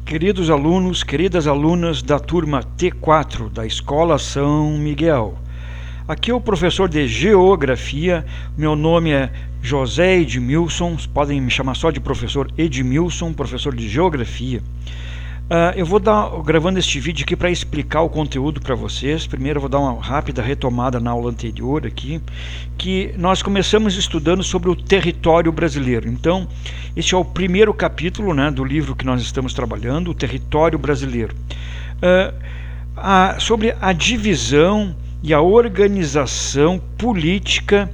Queridos alunos, queridas alunas da turma T4 da Escola São Miguel. Aqui é o professor de Geografia, meu nome é José Edmilson, podem me chamar só de professor Edmilson, professor de Geografia. Eu vou gravando este vídeo aqui para explicar o conteúdo para vocês. Primeiro eu vou dar uma rápida retomada na aula anterior aqui, que nós começamos estudando sobre o território brasileiro. Então, este é o primeiro capítulo, né, do livro que nós estamos trabalhando, o território brasileiro. Sobre a divisão e a organização política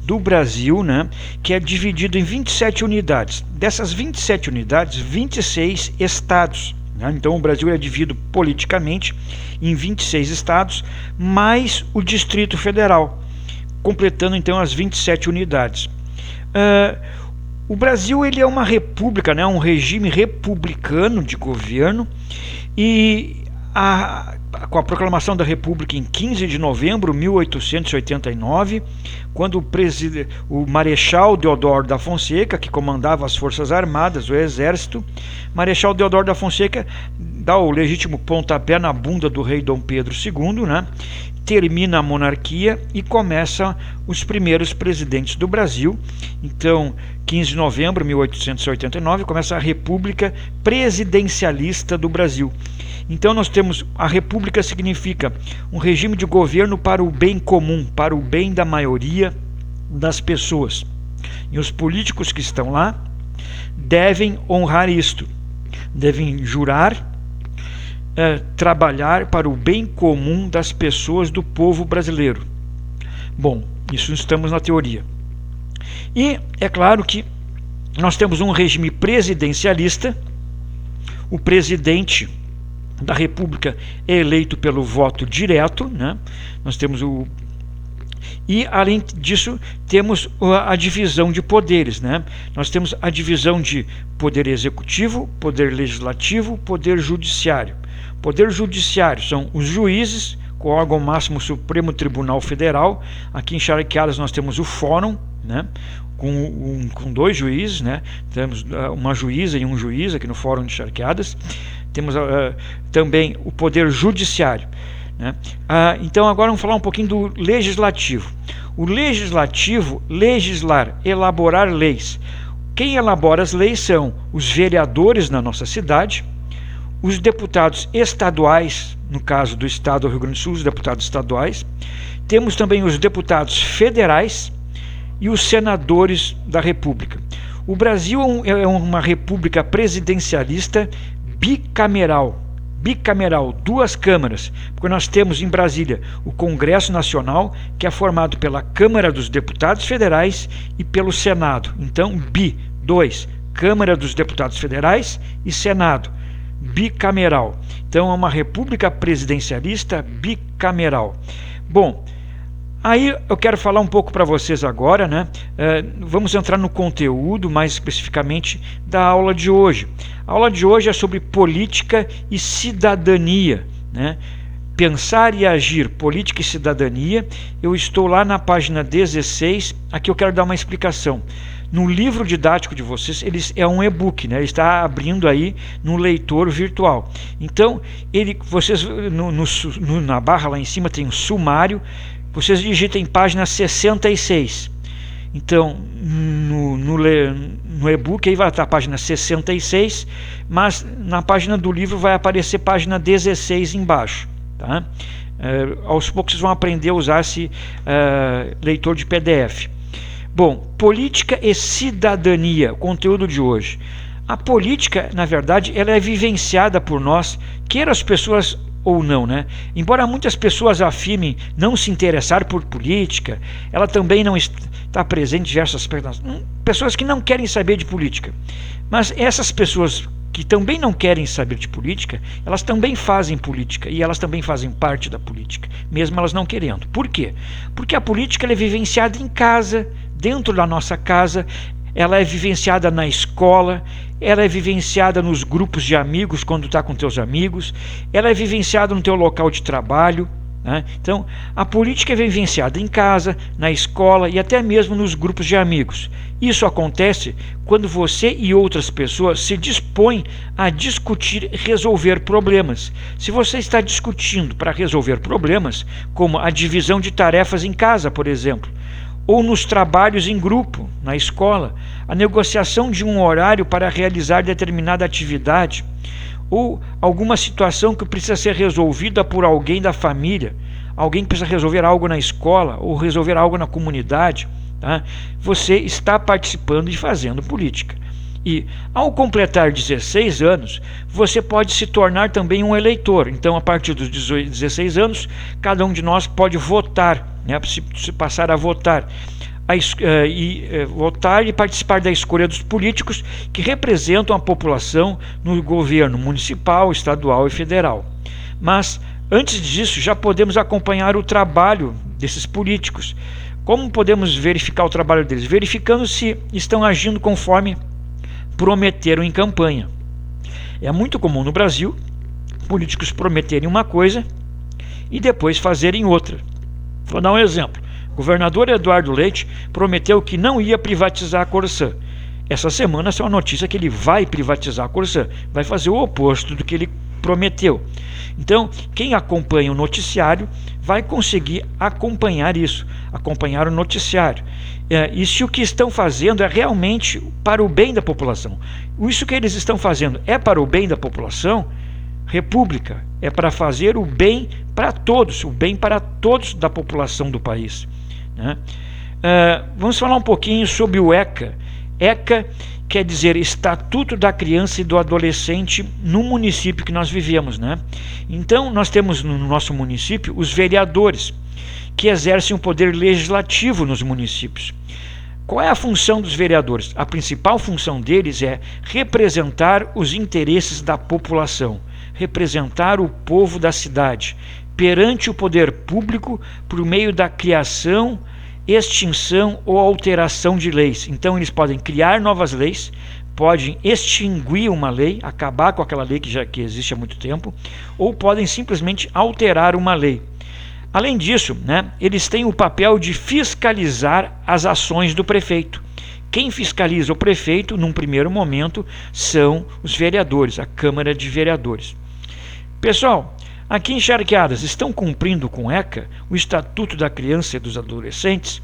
do Brasil, né, que é dividido em 27 unidades. Dessas 27 unidades, 26 estados. Então o Brasil é dividido politicamente em 26 estados, mais o Distrito Federal, completando então as 27 unidades. O Brasil ele é uma república, né, um regime republicano de governo, e com a proclamação da República em 15 de novembro de 1889, quando o Marechal Deodoro da Fonseca, que comandava as Forças Armadas, o Exército, Marechal Deodoro da Fonseca dá o legítimo pontapé na bunda do rei Dom Pedro II, né? Termina a monarquia e começa os primeiros presidentes do Brasil. Então, 15 de novembro de 1889, começa a República Presidencialista do Brasil. Então nós temos, a república significa um regime de governo para o bem comum, para o bem da maioria das pessoas. E os políticos que estão lá devem honrar isto, devem jurar, trabalhar para o bem comum das pessoas, do povo brasileiro. Bom, isso estamos na teoria. E é claro que nós temos um regime presidencialista, o presidente da República é eleito pelo voto direto, né? Nós temos e além disso temos a divisão de poderes, né? Nós temos a divisão de poder executivo, poder legislativo, poder judiciário. Poder judiciário são os juízes, com o órgão máximo Supremo Tribunal Federal. Aqui em Charqueadas nós temos o fórum, né? Com dois juízes, né? Temos uma juíza e um juiz aqui no Fórum de Charqueadas. Temos também o poder judiciário, né? Então agora vamos falar um pouquinho do legislativo. O legislativo, legislar, elaborar leis. Quem elabora as leis são os vereadores na nossa cidade, os deputados estaduais, no caso do estado do Rio Grande do Sul, os deputados estaduais. Temos também os deputados federais e os senadores da República. O Brasil é uma república presidencialista bicameral, duas câmaras, porque nós temos em Brasília o Congresso Nacional, que é formado pela Câmara dos Deputados Federais e pelo Senado. Então, dois, Câmara dos Deputados Federais e Senado, bicameral. Então é uma república presidencialista bicameral. Bom, aí eu quero falar um pouco para vocês agora, né? Vamos entrar no conteúdo, mais especificamente, da aula de hoje. A aula de hoje é sobre política e cidadania, né? Pensar e agir, política e cidadania. Eu estou lá na página 16, aqui eu quero dar uma explicação. No livro didático de vocês, é um e-book, né? Ele está abrindo aí no leitor virtual. Então, vocês na barra lá em cima tem um sumário. Vocês digitem página 66. Então, no e-book aí vai estar a página 66, mas na página do livro vai aparecer página 16 embaixo, tá? Aos poucos vocês vão aprender a usar esse leitor de PDF. Bom, política e cidadania, o conteúdo de hoje. A política, na verdade, ela é vivenciada por nós, quer as pessoas ou não, né? Embora muitas pessoas afirmem não se interessar por política, ela também não está presente em diversas pessoas que não querem saber de política. Mas essas pessoas que também não querem saber de política, elas também fazem política e elas também fazem parte da política, mesmo elas não querendo. Por quê? Porque a política ela é vivenciada em casa, dentro da nossa casa, ela é vivenciada na escola, ela é vivenciada nos grupos de amigos quando está com teus amigos, ela é vivenciada no teu local de trabalho, né? Então, a política é vivenciada em casa, na escola e até mesmo nos grupos de amigos. Isso acontece quando você e outras pessoas se dispõem a discutir e resolver problemas. Se você está discutindo para resolver problemas, como a divisão de tarefas em casa, por exemplo, ou nos trabalhos em grupo, na escola, a negociação de um horário para realizar determinada atividade, ou alguma situação que precisa ser resolvida por alguém da família, alguém que precisa resolver algo na escola ou resolver algo na comunidade, tá? Você está participando e fazendo política. E ao completar 16 anos, você pode se tornar também um eleitor. Então, a partir dos 16 anos, cada um de nós pode votar, né? Se passar a votar. Votar e participar da escolha dos políticos que representam a população no governo municipal, estadual e federal. Mas, antes disso, já podemos acompanhar o trabalho desses políticos. Como podemos verificar o trabalho deles? Verificando se estão agindo conforme prometeram em campanha. É muito comum no Brasil políticos prometerem uma coisa e depois fazerem outra. Vou dar um exemplo. O governador Eduardo Leite prometeu que não ia privatizar a Corsã. Essa semana saiu a notícia que ele vai privatizar a Corsã, vai fazer o oposto do que ele prometeu. Então, quem acompanha o noticiário vai conseguir acompanhar isso, acompanhar o noticiário. E se o que estão fazendo é realmente para o bem da população, isso que eles estão fazendo é para o bem da população, república é para fazer o bem para todos, o bem para todos da população do país, né? Vamos falar um pouquinho sobre o ECA. ECA quer dizer Estatuto da Criança e do Adolescente no município que nós vivemos, né? Então, nós temos no nosso município os vereadores, que exercem o poder legislativo nos municípios. Qual é a função dos vereadores? A principal função deles é representar os interesses da população, representar o povo da cidade perante o poder público por meio da criação, extinção ou alteração de leis. Então eles podem criar novas leis, podem extinguir uma lei, acabar com aquela lei que existe há muito tempo, ou podem simplesmente alterar uma lei. Além disso, né, eles têm o papel de fiscalizar as ações do prefeito. Quem fiscaliza o prefeito, num primeiro momento, são os vereadores, a Câmara de Vereadores. Pessoal, aqui em Charqueadas, estão cumprindo com o ECA, o Estatuto da Criança e dos Adolescentes?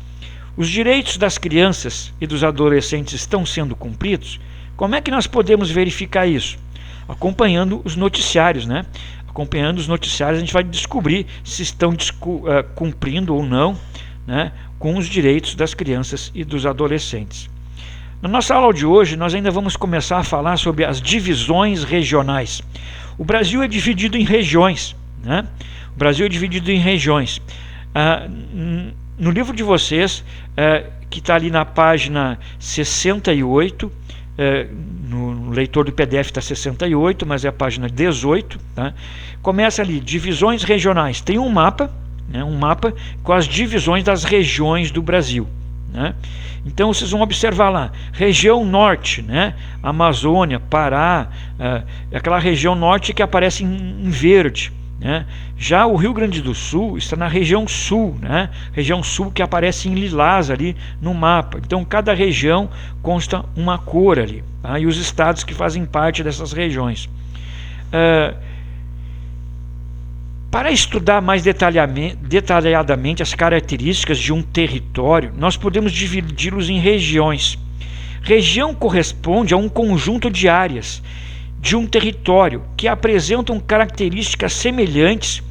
Os direitos das crianças e dos adolescentes estão sendo cumpridos? Como é que nós podemos verificar isso? Acompanhando os noticiários, né? Acompanhando os noticiários, a gente vai descobrir se estão cumprindo ou não, né, com os direitos das crianças e dos adolescentes. Na nossa aula de hoje, nós ainda vamos começar a falar sobre as divisões regionais. O Brasil é dividido em regiões, né? O Brasil é dividido em regiões. No livro de vocês, que está ali na página 68, no leitor do PDF está 68, mas é a página 18, tá? Começa ali, divisões regionais. Tem um mapa, né, um mapa com as divisões das regiões do Brasil, né? Então vocês vão observar lá, região norte, né, Amazônia, Pará, aquela região norte que aparece em verde, né? Já o Rio Grande do Sul está na região sul, né? Região sul que aparece em lilás ali no mapa. Então cada região consta uma cor ali, tá? E os estados que fazem parte dessas regiões. Para estudar mais detalhadamente as características de um território, nós podemos dividi-los em regiões. Região corresponde a um conjunto de áreas de um território que apresentam características semelhantes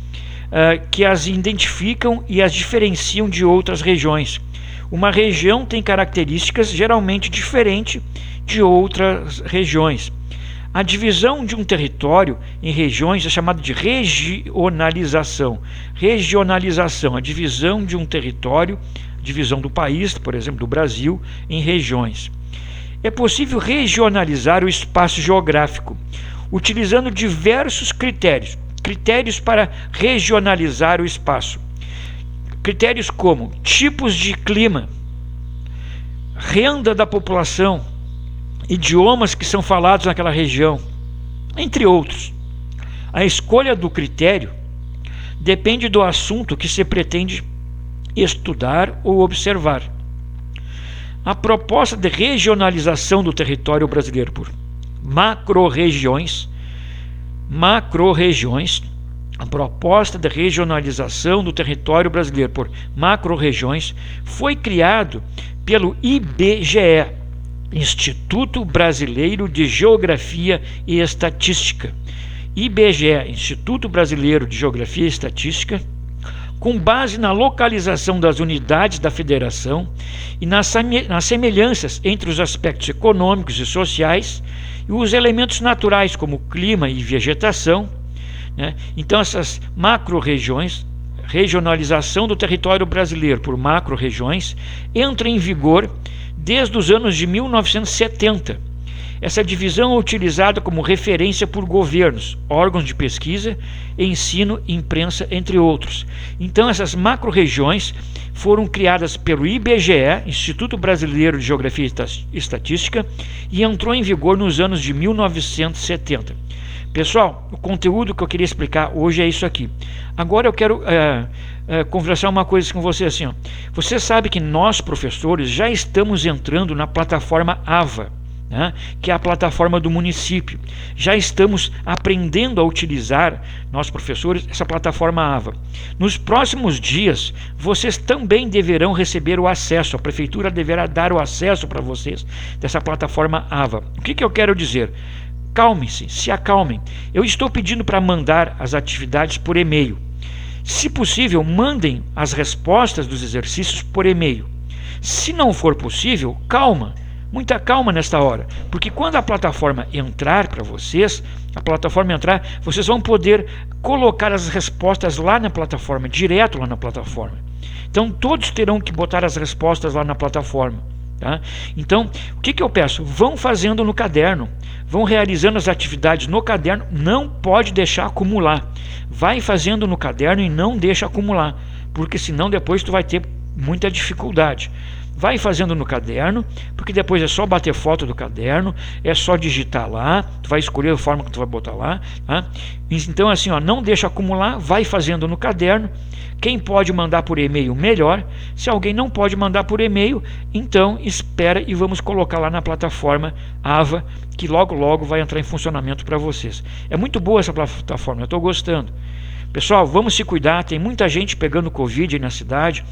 que as identificam e as diferenciam de outras regiões. Uma região tem características geralmente diferentes de outras regiões. A divisão de um território em regiões é chamada de regionalização. Regionalização, a divisão de um território, divisão do país, por exemplo, do Brasil, em regiões. É possível regionalizar o espaço geográfico, utilizando diversos critérios. Critérios para regionalizar o espaço. Critérios como tipos de clima, renda da população, idiomas que são falados naquela região, entre outros. A escolha do critério depende do assunto que se pretende estudar ou observar. A proposta de regionalização do território brasileiro por macro-regiões, a proposta de regionalização do território brasileiro por macro-regiões foi criado pelo IBGE, Instituto Brasileiro de Geografia e Estatística. IBGE, Instituto Brasileiro de Geografia e Estatística, com base na localização das unidades da federação e nas semelhanças entre os aspectos econômicos e sociais e os elementos naturais como clima e vegetação, né? Então essas macro-regiões, regionalização do território brasileiro por macro-regiões, entra em vigor desde os anos de 1970. Essa divisão é utilizada como referência por governos, órgãos de pesquisa, ensino, imprensa, entre outros. Então, essas macro-regiões foram criadas pelo IBGE, Instituto Brasileiro de Geografia e Estatística, e entrou em vigor nos anos de 1970. Pessoal, o conteúdo que eu queria explicar hoje é isso aqui. Agora eu quero conversar uma coisa com você assim. Você sabe que nós, professores, já estamos entrando na plataforma AVA, né, que é a plataforma do município. Já estamos aprendendo a utilizar, nós professores, essa plataforma AVA. Nos próximos dias, vocês também deverão receber o acesso, a prefeitura deverá dar o acesso para vocês dessa plataforma AVA. O que eu quero dizer? Calmem-se, se acalmem. Eu estou pedindo para mandar as atividades por e-mail. Se possível, mandem as respostas dos exercícios por e-mail. Se não for possível, calma. Muita calma nesta hora, porque quando a plataforma entrar para vocês, vocês vão poder colocar as respostas lá na plataforma, direto lá na plataforma. Então todos terão que botar as respostas lá na plataforma. Tá? Então, o que eu peço? Vão fazendo no caderno, vão realizando as atividades no caderno, não pode deixar acumular. Vai fazendo no caderno e não deixa acumular, porque senão depois tu vai ter muita dificuldade. Vai fazendo no caderno, porque depois é só bater foto do caderno, é só digitar lá, tu vai escolher a forma que tu vai botar lá, tá? Então assim, não deixa acumular, vai fazendo no caderno. Quem pode mandar por e-mail, melhor. Se alguém não pode mandar por e-mail, então espera e vamos colocar lá na plataforma AVA, que logo logo vai entrar em funcionamento para vocês. É muito boa essa plataforma, eu estou gostando. Pessoal, vamos se cuidar, tem muita gente pegando Covid aí na cidade,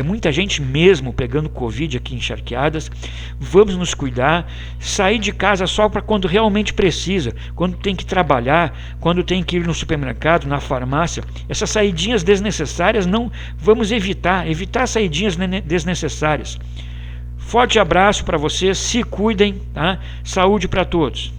muita gente mesmo pegando Covid aqui em Charqueadas. Vamos nos cuidar, sair de casa só para quando realmente precisa, quando tem que trabalhar, quando tem que ir no supermercado, na farmácia. Essas saidinhas desnecessárias não vamos evitar saidinhas desnecessárias. Forte abraço para vocês, se cuidem, tá? Saúde para todos.